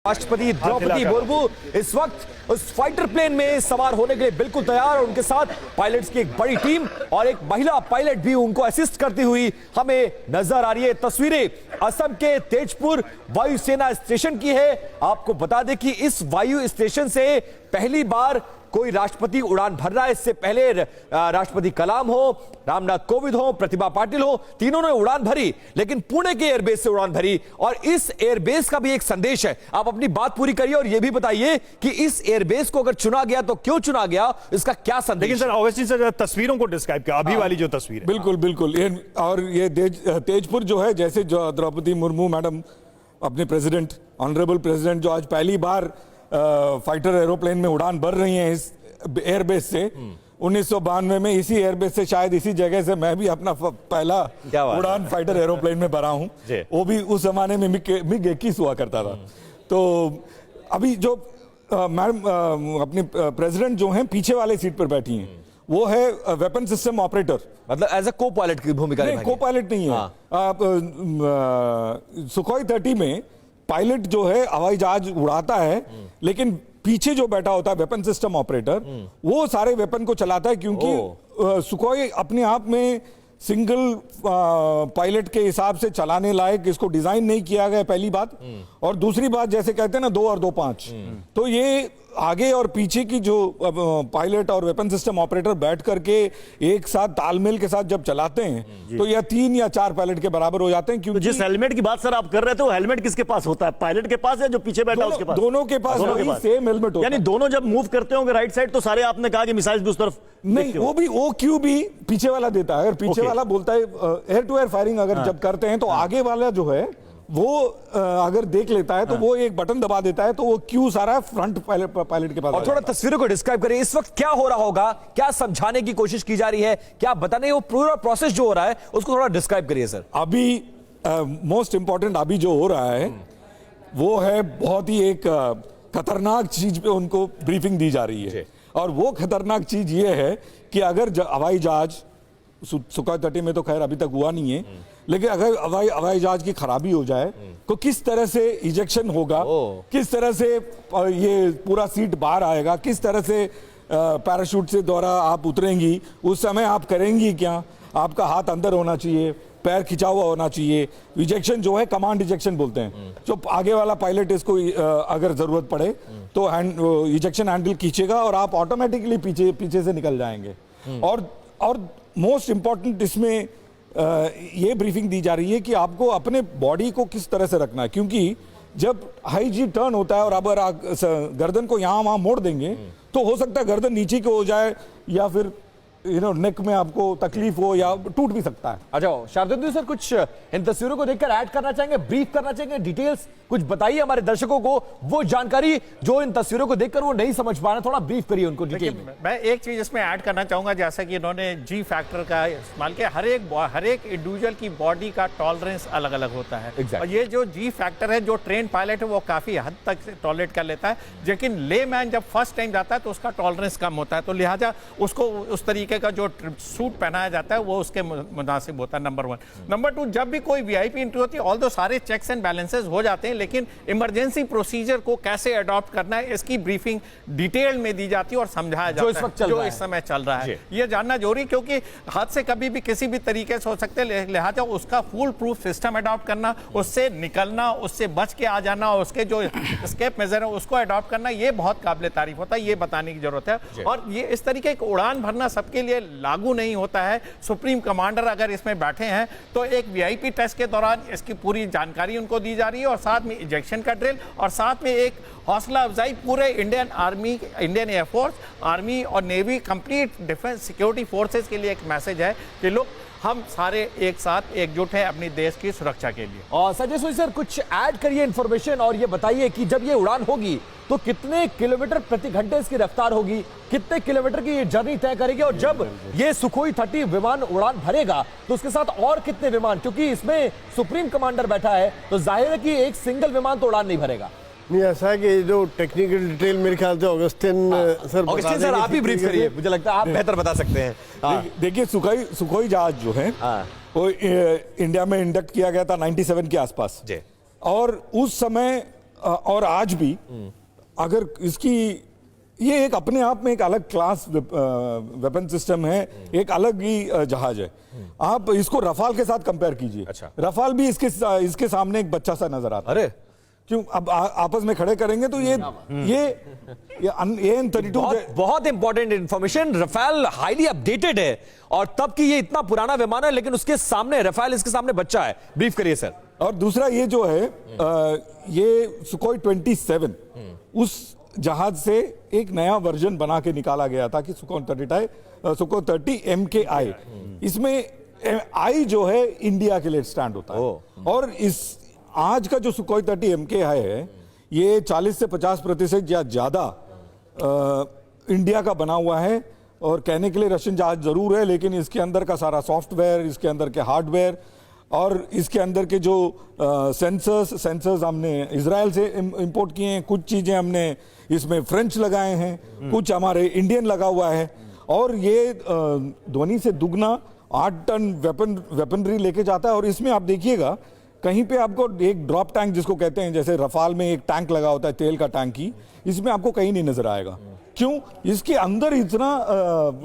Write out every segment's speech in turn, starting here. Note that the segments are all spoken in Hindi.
राष्ट्रपति द्रौपदी मुर्मू इस वक्त उस फाइटर प्लेन में सवार होने के लिए बिल्कुल तैयार और उनके साथ पायलट्स की एक बड़ी टीम और एक महिला पायलट भी उनको असिस्ट करती हुई हमें नजर आ रही है। तस्वीरें असम के तेजपुर वायुसेना स्टेशन की है। आपको बता दें कि इस वायु स्टेशन से पहली बार कोई राष्ट्रपति उड़ान भर रहा है। इससे पहले राष्ट्रपति कलाम हो, रामनाथ कोविंद हो, प्रतिभा पाटिल हो, तीनों ने उड़ान भरी, लेकिन पुणे के एयरबेस से उड़ान भरी। और इस एयरबेस का भी एक संदेश है। आप अपनी बात पूरी करिए और यह भी बताइए कि इस एयरबेस को अगर चुना गया तो क्यों चुना गया, इसका क्या संदेश। लेकिन सर ऑब्वियसली सर तस्वीरों को डिस्क्राइब किया, अभी वाली जो तस्वीर है। बिल्कुल बिल्कुल। ये तेजपुर जो है, जैसे जो द्रौपदी मुर्मू मैडम अपने प्रेसिडेंट, ऑनरेबल प्रेसिडेंट जो आज पहली बार फाइटर एरोप्लेन में उड़ान भर रही हैं इस एयरबेस से। 1992 में इसी एयरबेस से, शायद इसी जगह से मैं भी अपना पहला उड़ान फाइटर एरोप्लेन में भरा हूं। वो भी उस जमाने में मिग 21 हुआ करता था। तो अभी जो मैडम अपने प्रेसिडेंट जो हैं पीछे वाले सीट पर बैठी हैं, वो है वेपन सिस्टम ऑपरेटर, मतलब एज ए को पायलट की भूमिका। नहीं, को पायलट नहीं है। आप सुखोई 30 में पायलट जो है हवाई जहाज उड़ाता है, लेकिन पीछे जो बैठा होता है वेपन सिस्टम ऑपरेटर, वो सारे वेपन को चलाता है। क्योंकि सुखोई अपने आप में सिंगल पायलट के हिसाब से चलाने लायक इसको डिजाइन नहीं किया गया, पहली बात। और दूसरी बात, जैसे कहते हैं ना 2 और 2 5, तो ये आगे और पीछे की जो पायलट और वेपन सिस्टम ऑपरेटर बैठ करके एक साथ तालमेल के साथ जब चलाते हैं तो यह 3 या 4 पायलट के बराबर हो जाते हैं। क्योंकि जिस हेलमेट की बात सर आप कर रहे थे, वो हेलमेट किसके पास होता है? पायलट के पास या जो पीछे बैठा है उसके पास? दोनों के पास सेम हेलमेट होता है। यानी दोनों जब मूव करते होंगे राइट साइड, तो सारे आपने कहा कि मिसाइल भी उस तरफ नहीं, वो भी वो क्यू भी पीछे वाला देता है। अगर पीछे वाला बोलता है एयर टू एयर फायरिंग अगर जब करते हैं, तो आगे वाला जो है वो अगर देख लेता है तो वो एक बटन दबा देता है, तो वो क्यू सारा फ्रंट पायलट के पास। और थोड़ा तस्वीरों को डिस्क्राइब करिए, इस वक्त क्या हो रहा होगा, क्या समझाने की कोशिश की जा रही है, क्या बताने, वो पूरा प्रोसेस जो हो रहा है उसको थोड़ा डिस्क्राइब करिए सर। अभी मोस्ट इंपॉर्टेंट अभी जो हो रहा है वो है बहुत ही एक खतरनाक चीज पे उनको ब्रीफिंग दी जा रही है। और वो खतरनाक चीज ये है कि अगर हवाई जहाज सुखोई 30 में तो खैर अभी तक हुआ नहीं है, लेकिन अगर हवाई जहाज की खराबी हो जाए तो किस तरह से इजेक्शन होगा, किस तरह से ये पूरा सीट बाहर आएगा, किस तरह से पैराशूट से द्वारा आप उतरेंगी, उस समय आप करेंगी क्या। आपका हाथ अंदर होना चाहिए, पैर खिंचा हुआ होना चाहिए। इजेक्शन जो है कमांड इजेक्शन बोलते हैं। जो आगे वाला पायलट इसको अगर जरूरत पड़े तो इजेक्शन हैंडल खींचेगा और आप ऑटोमेटिकली पीछे से निकल जाएंगे। और मोस्ट इंपॉर्टेंट इसमें ये ब्रीफिंग दी जा रही है कि आपको अपने बॉडी को किस तरह से रखना है। क्योंकि जब हाई जी टर्न होता है और अगर आप गर्दन को यहां वहां मोड़ देंगे तो हो सकता है गर्दन नीचे को हो जाए, या फिर नेक में आपको तकलीफ हो, या टूट भी सकता है। अच्छा शारदुल सर, कुछ इन तस्वीरों को देखकर ऐड करना चाहेंगे, ब्रीफ करना चाहेंगे, डिटेल्स कुछ बताइए हमारे दर्शकों को, वो जानकारी जो इन तस्वीरों को देखकर वो नहीं समझ पा रहे, थोड़ा ब्रीफ करिए उनको डिटेल में। मैं एक चीज इसमें ऐड करना चाहूंगा, जैसा कि इन्होंने जी फैक्टर का इस्तेमाल किया। हर एक इंडिविजुअल की बॉडी का टॉलरेंस अलग अलग होता है। और ये जो जी फैक्टर है, जो ट्रेन पायलट है वो काफी हद तक टॉलरेट कर लेता है, लेकिन लेमैन जब फर्स्ट टाइम जाता है तो उसका टॉलरेंस कम होता है, तो लिहाजा उसको उस तरीके का जो सूट पहनाया जाता है वो उसके मुनासिब होता है। नंबर 1। नंबर 2, जब भी कोई वीआईपी एंट्री होती है, ऑल्दो सारे चेक्स एंड बैलेंसेस हो जाते हैं, लेकिन इमरजेंसी प्रोसीजर को कैसे अडॉप्ट करना है इसकी ब्रीफिंग डिटेल में दी जाती है और समझाया जाता है, जो इस समय चल रहा है। ये जानना जरूरी, क्योंकि हादसे कभी भी किसी भी तरीके से हो सकते हैं, लिहाजा उसका फुल प्रूफ सिस्टम अडॉप्ट करना, उससे निकलना, उससे बच के आ जाना, उसके जो एस्केप मेजर है उसको अडॉप्ट करना, ये बहुत काबिल तारीफ होता है, ये बताने की जरूरत है। और ये इस तरीके की उड़ान भरना सबके लिए लागू नहीं होता है। सुप्रीम कमांडर अगर इसमें बैठे हैं तो एक वीआईपी टेस्ट के दौरान इसकी पूरी जानकारी उनको दी जा रही है, और साथ में इजेक्शन का ड्रिल, और साथ में एक हौसला अफजाई पूरे Indian army, Indian air force, army और navy, complete defence security forces के लिए एक मैसेज है कि लोग हम सारे एक साथ एकजुट हैं अपनी देश की सुरक्षा के लिए। और संजय सोई सर, कुछ ऐड करिए इंफॉर्मेशन और ये बताइए कि जब ये उड़ान होगी तो कितने किलोमीटर प्रति घंटे इसकी रफ्तार होगी, कितने किलोमीटर की ये जर्नी तय करेगी, और जब ये सुखोई 30 विमान उड़ान भरेगा तो उसके साथ और कितने विमान, क्योंकि इसमें सुप्रीम कमांडर बैठा है तो जाहिर है कि एक सिंगल विमान तो उड़ान नहीं भरेगा। नहीं, ऐसा है कि जो टेक्निकल डिटेल मेरे ख्याल से ऑगस्टिन सर आप ही ब्रीफ करिए, मुझे लगता है आप बेहतर बता सकते हैं। देखिए, सुखोई जहाज जो है वो इंडिया में इंडक्ट किया गया था 97 के आसपास, और उस समय और आज भी अगर इसकी ये एक अपने आप में एक अलग क्लास वेपन सिस्टम है, एक अलग ही जहाज है। आप इसको रफाल के साथ कंपेयर कीजिए। अच्छा। रफाल भी इसके सामने एक बच्चा सा नजर आता है। अरे क्यों अब आपस में खड़े करेंगे तो ये AN-32 बहुत important information. Rafale highly updated है और तब की ये इतना पुराना विमान है, लेकिन उसके सामने रफाल, इसके सामने बच्चा है। ब्रीफ करिए सर। और दूसरा ये जो है ये सुखोई 27 उस जहाज से एक नया वर्जन बना के निकाला गया था कि सुखोई 30 MKI। इसमें आई जो है इंडिया के लिए स्टैंड होता है। और इस आज का जो सुखोई 30 MKI है ये 40 से 50% या ज्यादा इंडिया का बना हुआ है। और कहने के लिए रशियन जहाज जरूर है, लेकिन इसके अंदर का सारा सॉफ्टवेयर, इसके अंदर के हार्डवेयर और इसके अंदर के जो सेंसर्स हमने इजराइल से इंपोर्ट किए हैं, कुछ चीजें हमने इसमें फ्रेंच लगाए हैं, कुछ हमारे इंडियन लगा हुआ है। और ये ध्वनि से दुगना 8 टन वेपनरी लेके जाता है। और इसमें आप देखिएगा कहीं पे आपको एक ड्रॉप टैंक जिसको कहते हैं, जैसे रफाल में एक टैंक लगा होता है तेल का टैंक ही, इसमें आपको कहीं नहीं नजर आएगा। क्यों? इसके अंदर इतना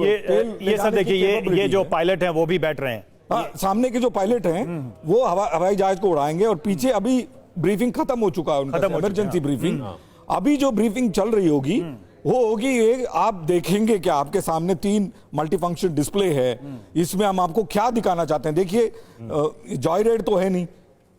ये सर देखिए, ये जो पायलट हैं वो भी बैठ रहे हैं। हाँ, सामने के जो पायलट हैं वो हवाई जहाज को उड़ाएंगे। और पीछे अभी ब्रीफिंग खत्म हो चुका है उनका, इमरजेंसी ब्रीफिंग। अभी जो ब्रीफिंग चल रही होगी वो होगी ये, आप देखेंगे कि आपके सामने 3 मल्टीफंक्शन डिस्प्ले है। इसमें हम आपको क्या दिखाना चाहते हैं, देखिए जॉय रेड तो है नहीं,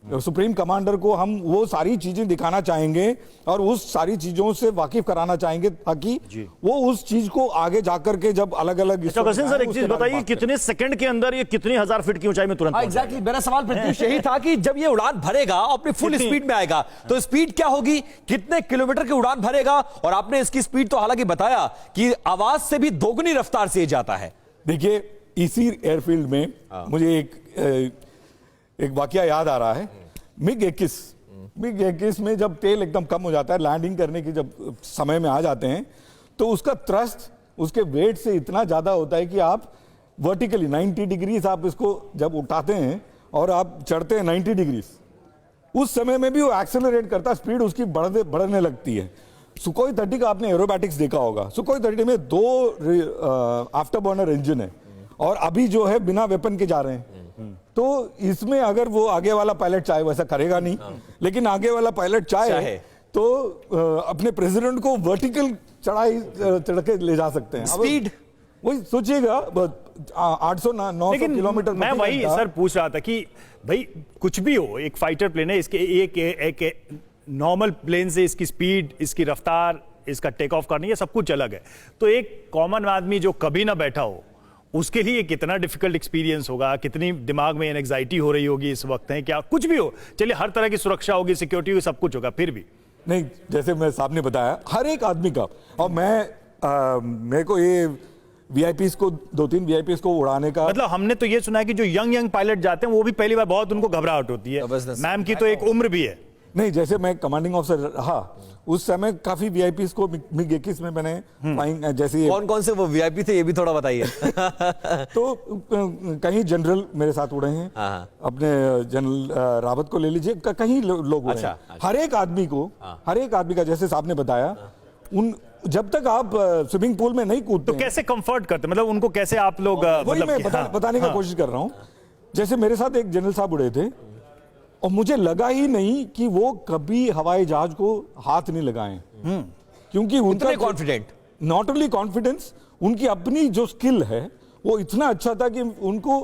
सुप्रीम कमांडर को हम वो सारी चीजें दिखाना चाहेंगे और उस सारी चीजों से वाकिफ कराना चाहेंगे ताकि वो उस चीज को आगे जाकर के जब अलग अलग। सर एक चीज बताइए, कितने सेकंड के अंदर ये कितनी 1000 फीट की ऊंचाई में तुरंत? एग्जैक्टली मेरा सवाल प्रत्युष यही था कि जब ये उड़ान भरेगा अपनी फुल स्पीड में आएगा तो स्पीड क्या होगी, कितने किलोमीटर की उड़ान भरेगा? और आपने इसकी स्पीड तो हालांकि बताया कि आवाज से भी दोगुनी रफ्तार से जाता है। देखिए इसी एयरफील्ड में मुझे एक वाकया याद आ रहा है। मिग 21 में जब तेल एकदम कम हो जाता है, लैंडिंग करने की जब समय में आ जाते हैं, तो उसका थ्रस्ट उसके वेट से इतना ज्यादा होता है कि आप वर्टिकली 90 डिग्रीज आप इसको जब उठाते हैं और आप चढ़ते हैं 90 डिग्रीज, उस समय में भी वो एक्सेलरेट करता है, स्पीड उसकी बढ़ने लगती है। सुखोई 30 का आपने एरोबैटिक्स देखा होगा। सुखोई 30 में 2 आफ्टर बर्नर इंजन है और अभी जो है बिना वेपन के जा रहे हैं। तो इसमें अगर वो आगे वाला पायलट चाहे, वैसा करेगा नहीं, लेकिन आगे वाला पायलट चाहे तो अपने प्रेसिडेंट को वर्टिकल चढ़ के ले जा सकते हैं। स्पीड वही सोचिएगा 800-900 किलोमीटर। मैं वही सर पूछ रहा था कि भाई कुछ भी हो, एक फाइटर प्लेन है, इसके एक नॉर्मल प्लेन से इसकी स्पीड, इसकी रफ्तार, इसका टेक ऑफ करनी है, सब कुछ अलग है। तो एक कॉमन आदमी जो कभी ना बैठा हो उसके लिए कितना डिफिकल्ट एक्सपीरियंस होगा, कितनी दिमाग में एंजाइटी हो रही होगी इस वक्त है, क्या कुछ भी हो, चलिए हर तरह की सुरक्षा होगी, सिक्योरिटी होगी, सब कुछ होगा, फिर भी नहीं, जैसे मैं साहब ने बताया हर एक आदमी का। और मेरे को ये वीआईपीस को 2-3 वीआईपीस को उड़ाने का मतलब, हमने तो ये सुना है कि जो यंग पायलट जाते हैं वो भी पहली बार बहुत उनको घबराहट होती है। मैम की तो एक उम्र भी है। नहीं, जैसे मैं कमांडिंग ऑफिसर रहा उस समय काफी वीआईपीस को मिग 21 में मैंने फ्लाइंग, जैसे कौन से वो वीआईपी थे ये भी थोड़ा बताइए। तो कहीं जनरल मेरे साथ उड़े हैं, अपने जनरल रावत को ले लीजिए, कहीं लोग उड़े हैं। हर एक आदमी का जैसे साहब ने बताया, जब तक आप स्विमिंग पूल में नहीं कूदते तो कैसे कंफर्ट करते, मतलब उनको कैसे आप लोग, वही मैं बताने का कोशिश कर रहा हूं। जैसे मेरे साथ एक जनरल साहब उड़े थे और मुझे लगा ही नहीं कि वो कभी हवाई जहाज को हाथ नहीं लगाएं, क्योंकि उनका कॉन्फिडेंट, नॉट ओनली कॉन्फिडेंस, उनकी अपनी जो स्किल है वो इतना अच्छा था कि उनको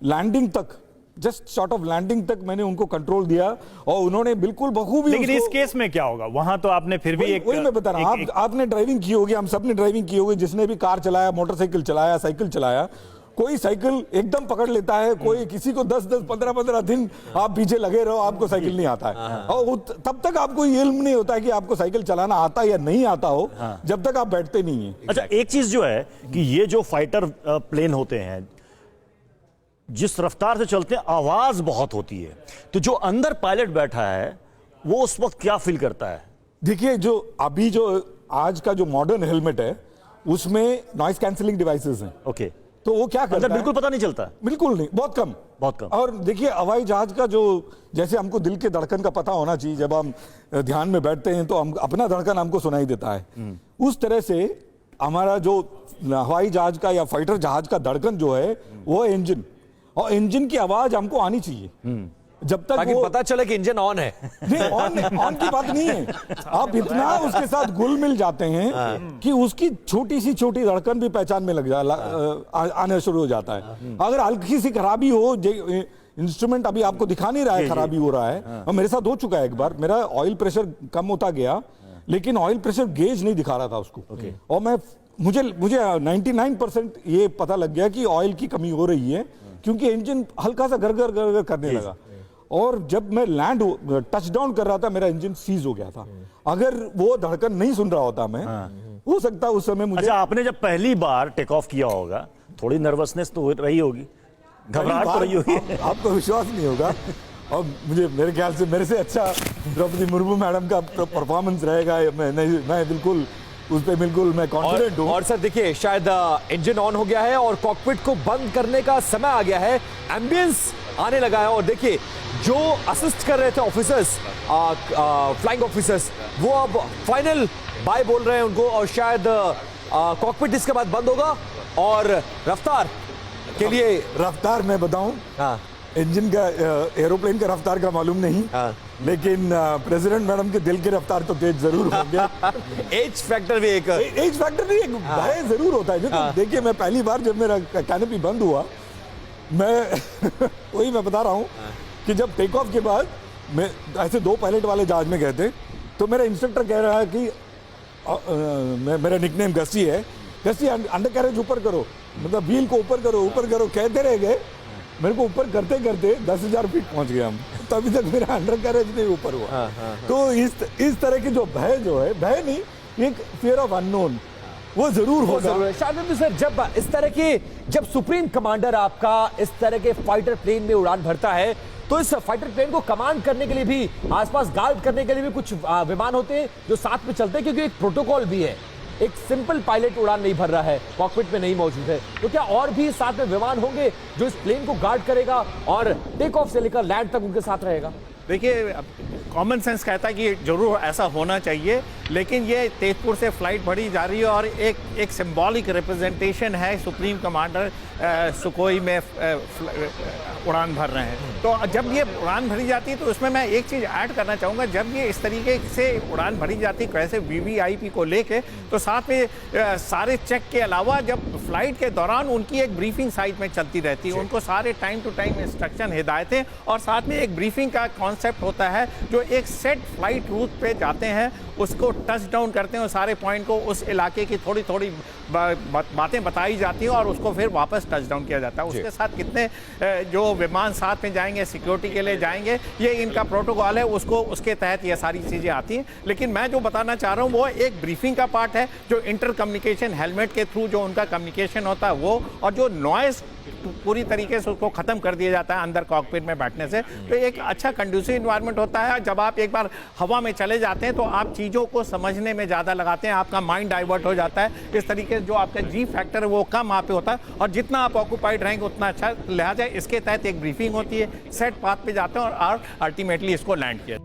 लैंडिंग तक, जस्ट शॉर्ट ऑफ लैंडिंग तक मैंने उनको कंट्रोल दिया और उन्होंने बिल्कुल बखूबी। लेकिन इस केस में क्या होगा, वहां तो आपने फिर भी वही मैं बता रहा हूं, आपने ड्राइविंग की होगी, हम सब ने ड्राइविंग की होगी, जिसने भी कार चलाया, मोटरसाइकिल चलाया, साइकिल चलाया, कोई साइकिल एकदम पकड़ लेता है, कोई किसी को 10-10, 15-15 दिन आप पीछे लगे रहो, आपको साइकिल नहीं आता है। और तब तक आपको ये इल्म नहीं होता है कि आपको साइकिल चलाना आता या नहीं आता हो, जब तक आप बैठते नहीं है। अच्छा, एक चीज जो है कि ये जो फाइटर प्लेन होते हैं, जिस रफ्तार से चलते हैं, आवाज बहुत होती है, तो जो अंदर पायलट बैठा है वो उस वक्त क्या फील करता है? देखिए, जो आज का जो मॉडर्न हेलमेट है उसमें नॉइस कैंसिलिंग डिवाइसेस हैं। ओके। तो वो क्या करता है, बिल्कुल पता नहीं चलता, बिल्कुल नहीं, बहुत कम, बहुत कम। और देखिए हवाई जहाज का जो, जैसे हमको दिल के धड़कन का पता होना चाहिए, जब हम ध्यान में बैठते हैं तो हम अपना धड़कन हमको सुनाई देता है, उस तरह से हमारा जो हवाई जहाज का या फाइटर जहाज का धड़कन जो है वो इंजन, और इंजन की आवाज हमको आनी चाहिए जब तक ताकि वो पता चले कि इंजन ऑन है। नहीं, ऑन की बात नहीं है, आप इतना उसके साथ घुल मिल जाते हैं कि उसकी छोटी सी छोटी धड़कन भी पहचान में लग आने शुरू हो जाता है। अगर हल्की सी खराबी हो, इंस्ट्रूमेंट अभी आपको दिखा नहीं रहा है खराबी हो रहा है, और मेरे साथ हो चुका है एक बार, मेरा ऑयल प्रेशर कम होता गया लेकिन ऑयल प्रेशर गेज नहीं दिखा रहा था उसको, और मुझे 99% ये पता लग गया कि ऑयल की कमी हो रही है, क्योंकि इंजन हल्का सा गरगर गरगर करने लगा, और जब मैं टच डाउन कर रहा था मेरा इंजन सीज हो गया था। अगर वो धड़कन नहीं सुन रहा होता मैं, हो सकता उस समय मुझे। अच्छा, आपने जब पहली बार टेक ऑफ किया होगा, थोड़ी नर्वसनेस तो रही होगी, घबराहट तो रही होगी। आपको विश्वास नहीं होगा, और मुझे मेरे ख्याल से मेरे से अच्छा द्रौपदी मुर्मू मैडम का परफॉर्मेंस रहेगा, मैं बिल्कुल उस पे बिल्कुल मैं कॉन्फिडेंट हूं। और सर देखिए, शायद इंजन ऑन हो गया है और कॉकपिट को बंद करने का समय आ गया है, एम्बियंस आने लगा है, और देखिए जो असिस्ट कर रहे थे ऑफिसर्स, फ्लाइंग ऑफिसर्स, वो अब फाइनल बाय बोल रहे हैं उनको, और शायद कॉकपिट इसके बाद बंद होगा, और रफ्तार के लिए, रफ्तार मैं बताऊं, इंजन का, एरोप्लेन का रफ्तार का मालूम नहीं, लेकिन प्रेसिडेंट मैडम के दिल की रफ्तार तो तेज जरूर होंगे। एज फैक्टर भी एक, एज फैक्टर नहीं, एक भय जरूर होता है। देखिए मैं पहली बार जब मेरा कैनोपी बंद हुआ, मैं वही मैं बता रहा हूँ कि जब टेक ऑफ के बाद मैं ऐसे 2 पायलट वाले जहाज में गए थे, तो मेरा इंस्ट्रक्टर कह रहा है कि मेरा निकनेम गस्सी है, गस्सी अंडर कैरेज ऊपर करो, मतलब व्हील को ऊपर करो, कहते रह गए, मेरे को ऊपर करते करते 10,000 फीट पहुंच गया हम, तो अभी तक मेरा अंडर कैरेज नहीं ऊपर हुआ। तो इस तरह की जो भय भय नहीं, एक फियर ऑफ अननोन वो जरूर होगा। शायद सर, जब सुप्रीम कमांडर आपका इस तरह के फाइटर प्लेन में उड़ान भरता है, तो इस फाइटर प्लेन को कमांड करने के लिए भी, आसपास गार्ड करने के लिए भी कुछ विमान होते हैं जो साथ में चलते हैं, क्योंकि एक प्रोटोकॉल भी है, एक सिंपल पायलट उड़ान नहीं भर रहा है, कॉकपिट में नहीं मौजूद है, तो क्या और भी साथ में विमान होंगे जो इस प्लेन को गार्ड करेगा और टेक ऑफ से लेकर लैंड तक उनके साथ रहेगा? देखिए, कॉमन सेंस कहता है कि जरूर ऐसा होना चाहिए, लेकिन ये तेजपुर से फ्लाइट बढ़ी जा रही है और एक सिंबॉलिक रिप्रेजेंटेशन है, सुप्रीम कमांडर सुखोई में उड़ान भर रहे हैं। तो जब ये उड़ान भरी जाती है तो उसमें मैं एक चीज़ ऐड करना चाहूँगा, जब ये इस तरीके से उड़ान भरी जाती है कैसे VVIP को लेके, तो साथ में सारे चेक के अलावा जब फ्लाइट के दौरान उनकी एक ब्रीफिंग साइड में चलती रहती है, उनको सारे टाइम टू टाइम इंस्ट्रक्शन, हिदायतें, और साथ में एक ब्रीफिंग का कॉन्सेप्ट होता है, जो एक सेट फ्लाइट रूट पे जाते हैं, उसको टच डाउन करते हैं, और सारे पॉइंट को, उस इलाके की थोड़ी थोड़ी बातें बताई जाती हैं, और उसको फिर वापस टच डाउन किया जाता है। उसके साथ कितने जो विमान साथ में जाएंगे, सिक्योरिटी के लिए जाएंगे, ये इनका प्रोटोकॉल है, उसके तहत ये सारी चीज़ें आती हैं। लेकिन मैं जो बताना चाह रहा हूँ वो एक ब्रीफिंग का पार्ट है, जो इंटर कम्युनिकेशन हेलमेट के थ्रू जो उनका कम्युनिकेशन होता है वो, और जो नॉइस पूरी तरीके से उसको खत्म कर दिया जाता है अंदर कॉकपिट में बैठने से, तो एक अच्छा कंड्यूसिव इन्वायरमेंट होता है। जब आप एक बार हवा में चले जाते हैं तो आप चीज़ों को समझने में ज़्यादा लगाते हैं, आपका माइंड डाइवर्ट हो जाता है, इस तरीके से जो आपका जी फैक्टर है वो कम वहाँ पे होता है, और जितना आप ऑक्यूपाइड रहेंगे उतना अच्छा। लिहाजा इसके तहत एक ब्रीफिंग होती है, सेट पाथ पे जाते हैं और अल्टीमेटली इसको लैंड किया।